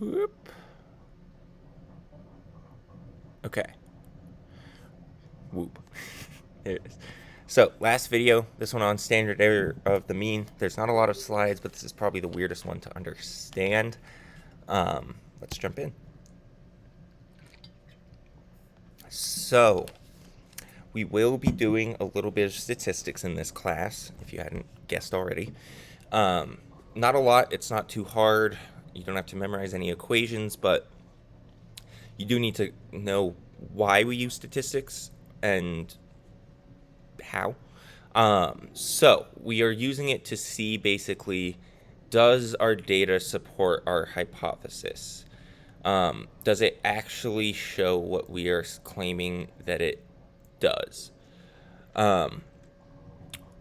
Whoop. Okay. Whoop. There it is. So, last video, this one on standard error of the mean. There's not a lot of slides, but this is probably the weirdest one to understand. Let's jump in. So, we will be doing a little bit of statistics in this class, if you hadn't guessed already. Not a lot, it's not too hard. You don't have to memorize any equations, but you do need to know why we use statistics and how. So we are using it to see basically, does our data support our hypothesis? Does it actually show what we are claiming that it does? And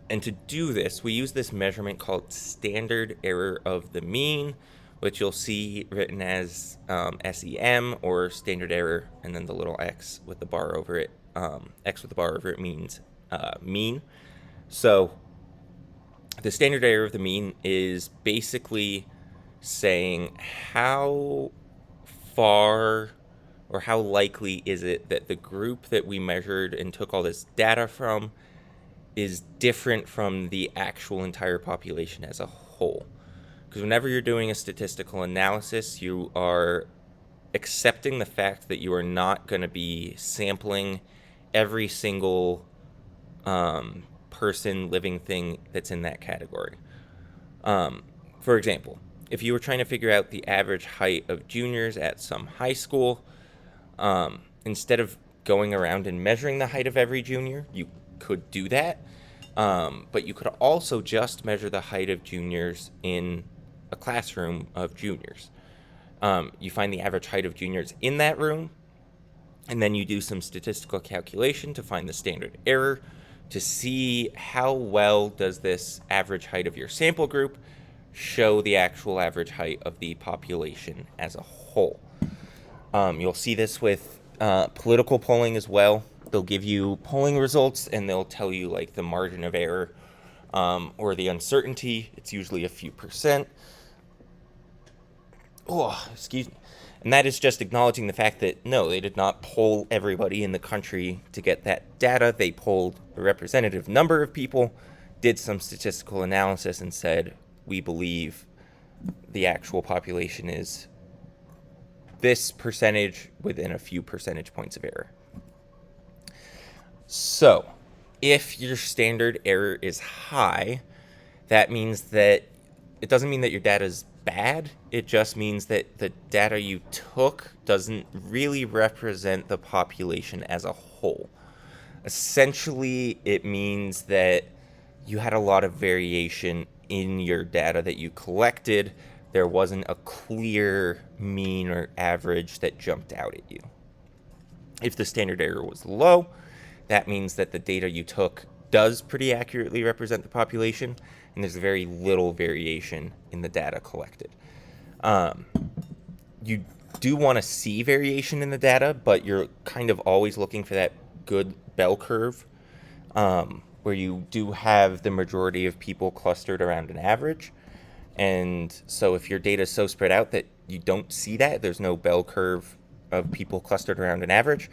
to do this, we use this measurement called standard error of the mean, which you'll see written as SEM, or standard error, and then the little x with the bar over it. X with the bar over it means mean. So the standard error of the mean is basically saying how far or how likely is it that the group that we measured and took all this data from is different from the actual entire population as a whole. Because whenever you're doing a statistical analysis, you are accepting the fact that you are not going to be sampling every single person, living thing that's in that category. For example, if you were trying to figure out the average height of juniors at some high school, instead of going around and measuring the height of every junior, you could do that. But you could also just measure the height of juniors in a classroom of juniors. You find the average height of juniors in that room, and then you do some statistical calculation to find the standard error to see how well does this average height of your sample group show the actual average height of the population as a whole. You'll see this with political polling as well. They'll give you polling results and they'll tell you like the margin of error or the uncertainty. It's usually a few percent. Oh, excuse me. And that is just acknowledging the fact that no, they did not poll everybody in the country to get that data. They polled a representative number of people, did some statistical analysis, and said, we believe the actual population is this percentage within a few percentage points of error. So, if your standard error is high, that means that it doesn't mean that your data is bad. It just means that the data you took doesn't really represent the population as a whole. Essentially, it means that you had a lot of variation in your data that you collected. There wasn't a clear mean or average that jumped out at you. If the standard error was low, that means that the data you took does pretty accurately represent the population, and there's very little variation in the data collected. You do want to see variation in the data, but you're kind of always looking for that good bell curve where you do have the majority of people clustered around an average. And so if your data is so spread out that you don't see that, there's no bell curve of people clustered around an average,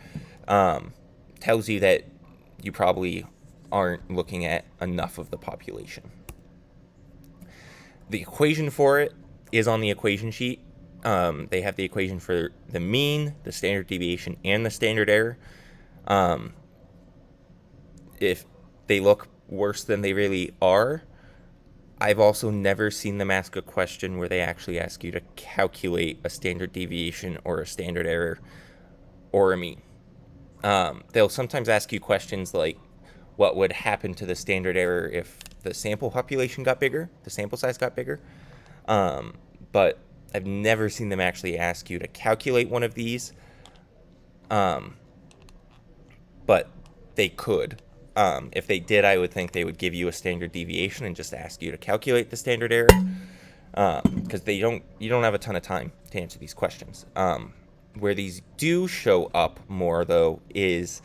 tells you that you probably aren't looking at enough of the population. The equation for it is on the equation sheet. They have the equation for the mean, the standard deviation, and the standard error. If they look worse than they really are, I've also never seen them ask a question where they actually ask you to calculate a standard deviation or a standard error or a mean. They'll sometimes ask you questions like, what would happen to the standard error if the sample population got bigger, the sample size got bigger? But I've never seen them actually ask you to calculate one of these. But they could. If they did, I would think they would give you a standard deviation and just ask you to calculate the standard error, because you don't have a ton of time to answer these questions. Where these do show up more, though, is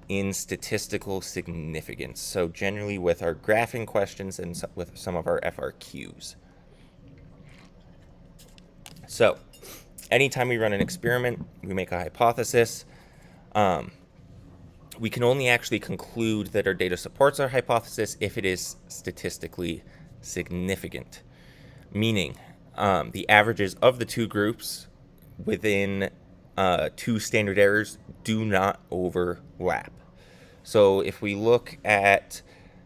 in statistical significance. So generally with our graphing questions and with some of our FRQs. So anytime we run an experiment, we make a hypothesis. We can only actually conclude that our data supports our hypothesis if it is statistically significant, meaning the averages of the two groups within two standard errors do not overlap. So if we look at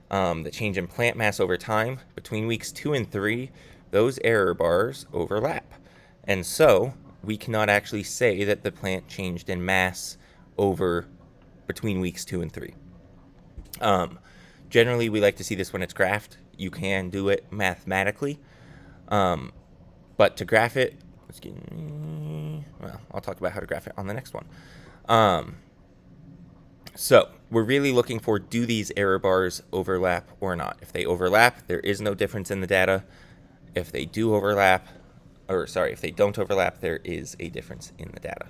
the change in plant mass over time between weeks 2 and 3, those error bars overlap. And so we cannot actually say that the plant changed in mass over between weeks 2 and 3. Generally, we like to see this when it's graphed. You can do it mathematically. But to graph it, I'll talk about how to graph it on the next one. So we're really looking for, do these error bars overlap or not? If they overlap, there is no difference in the data. If they don't overlap, there is a difference in the data.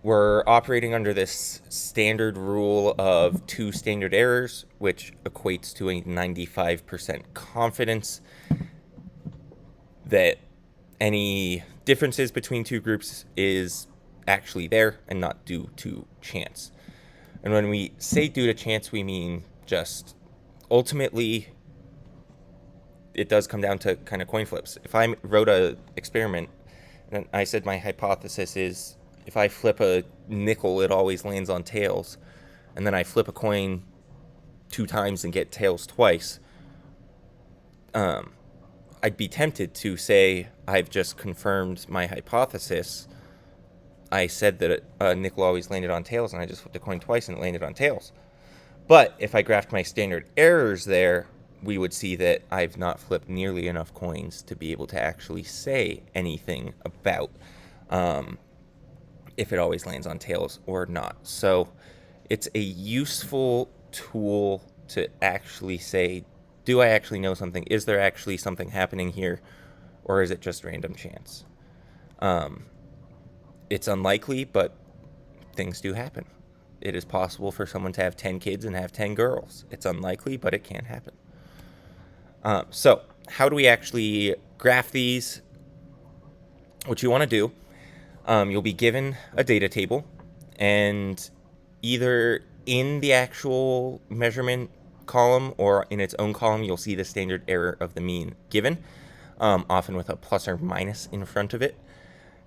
We're operating under this standard rule of 2 standard errors, which equates to a 95% confidence that any differences between two groups is actually there and not due to chance. And when we say due to chance, we mean just ultimately it does come down to kind of coin flips. If I wrote an experiment and I said my hypothesis is if I flip a nickel, it always lands on tails, and then I flip a coin 2 times and get tails twice, I'd be tempted to say I've just confirmed my hypothesis. I said that a nickel always landed on tails, and I just flipped a coin twice and it landed on tails. But if I graphed my standard errors there, we would see that I've not flipped nearly enough coins to be able to actually say anything about if it always lands on tails or not. So it's a useful tool to actually say, do I actually know something? Is there actually something happening here? Or is it just random chance? It's unlikely, but things do happen. It is possible for someone to have 10 kids and have 10 girls. It's unlikely, but it can happen. So how do we actually graph these? What you want to do, you'll be given a data table, and either in the actual measurement column or in its own column, you'll see the standard error of the mean given, often with a plus or minus in front of it.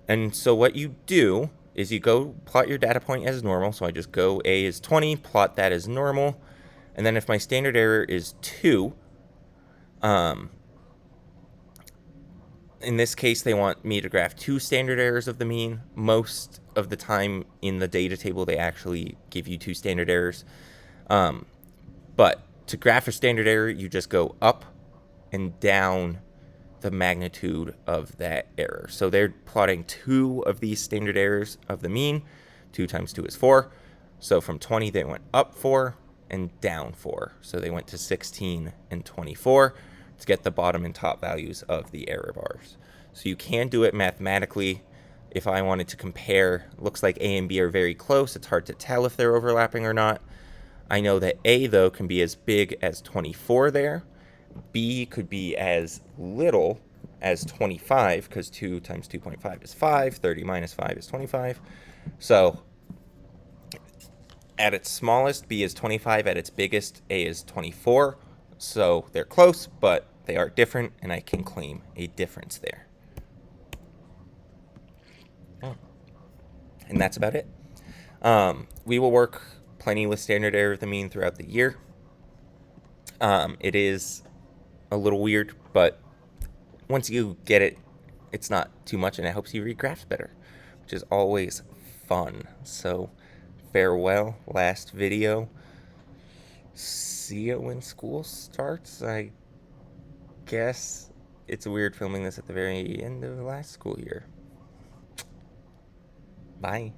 And so what you do is you go plot your data point as normal. So I just go A is 20, plot that as normal. And then if my standard error is 2, in this case, they want me to graph 2 standard errors of the mean. Most of the time in the data table, they actually give you 2 standard errors. But to graph a standard error, you just go up and down the magnitude of that error. So they're plotting 2 of these standard errors of the mean. 2 times 2 is 4. So from 20, they went up 4 and down 4. So they went to 16 and 24 to get the bottom and top values of the error bars. So you can do it mathematically. If I wanted to compare, looks like A and B are very close. It's hard to tell if they're overlapping or not. I know that A, though, can be as big as 24 there. B could be as little as 25, because 2 times 2.5 is 5. 30 minus 5 is 25. So at its smallest, B is 25. At its biggest, A is 24. So they're close, but they are different, and I can claim a difference there. And that's about it. We will work plenty with standard error of the mean throughout the year. It is a little weird, but once you get it, it's not too much, and it helps you read graphs better, which is always fun. So farewell, last video. See you when school starts. I guess it's weird filming this at the very end of the last school year. Bye.